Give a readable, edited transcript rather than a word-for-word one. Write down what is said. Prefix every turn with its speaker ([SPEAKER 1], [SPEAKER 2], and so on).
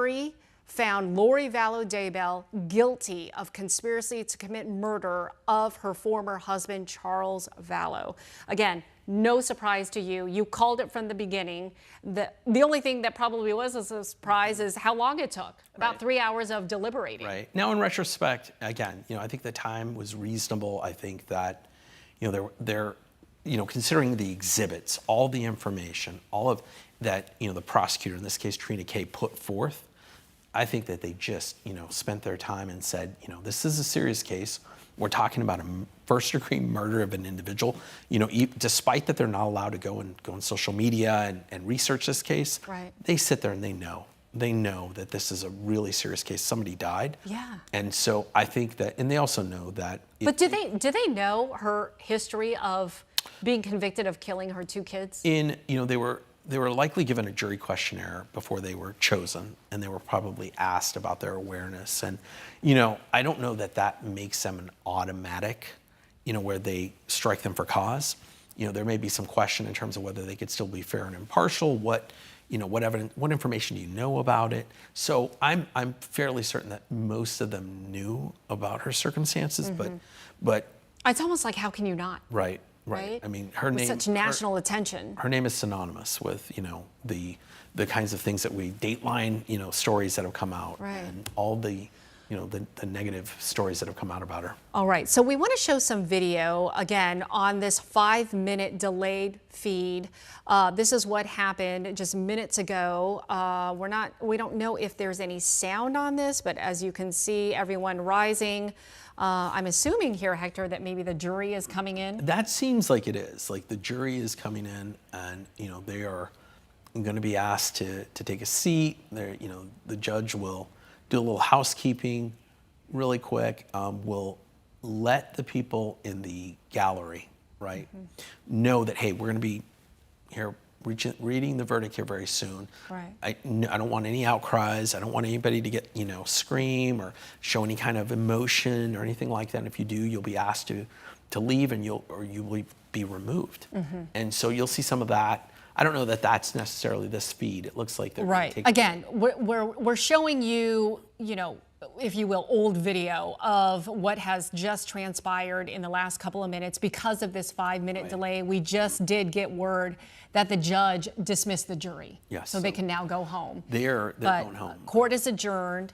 [SPEAKER 1] Jury found Lori Vallow Daybell guilty of conspiracy to commit murder of her former husband, Charles Vallow. Again, no surprise to you. You called it from the beginning. The only thing that probably was a surprise is how long it took. About 3 hours of deliberating.
[SPEAKER 2] Right. Now, in retrospect, again, I think the time was reasonable. I think that, they're considering the exhibits, all the information, all of that, the prosecutor, in this case, Trina Kay, put forth. I think that they just, spent their time and said, this is a serious case. We're talking about a first-degree murder of an individual. Despite that they're not allowed to go on social media and research this case,
[SPEAKER 1] right.
[SPEAKER 2] They sit there and they know that this is a really serious case. Somebody died.
[SPEAKER 1] Yeah.
[SPEAKER 2] And so I think that, and they also know that.
[SPEAKER 1] But do they know her history of being convicted of killing her 2 kids?
[SPEAKER 2] They were likely given a jury questionnaire before they were chosen, and they were probably asked about their awareness. And, I don't know that makes them an automatic, where they strike them for cause. There may be some question in terms of whether they could still be fair and impartial. What evidence, what information do you know about it? So I'm fairly certain that most of them knew about her circumstances, but
[SPEAKER 1] it's almost like, how can you not?
[SPEAKER 2] Right. I mean, her name,
[SPEAKER 1] such national attention.
[SPEAKER 2] Her name is synonymous with, the kinds of things that we dateline, stories that have come out,
[SPEAKER 1] right.
[SPEAKER 2] And all the, the negative stories that have come out about her.
[SPEAKER 1] All right, so we want to show some video again on this 5-minute delayed feed. This is what happened just minutes ago. We don't know if there's any sound on this, but as you can see, everyone rising. I'm assuming here, Hector, that maybe the jury is coming in.
[SPEAKER 2] That seems like it is. Like the jury is coming in, and they are going to be asked to take a seat. The judge will do a little housekeeping, really quick. Will let the people in the gallery, right, know that, hey, we're going to be here reading the verdict here very soon.
[SPEAKER 1] Right.
[SPEAKER 2] I don't want any outcries. I don't want anybody to get, scream or show any kind of emotion or anything like that. And if you do, you'll be asked to leave, and you will be removed. And so you'll see some of that. I don't know that that's necessarily this feed. It looks like they're
[SPEAKER 1] right. Again, we're showing you, if you will, old video of what has just transpired in the last couple of minutes because of this 5-minute delay. We just did get word that the judge dismissed the jury.
[SPEAKER 2] Yes.
[SPEAKER 1] So they can now go home.
[SPEAKER 2] They're going home.
[SPEAKER 1] Court is adjourned.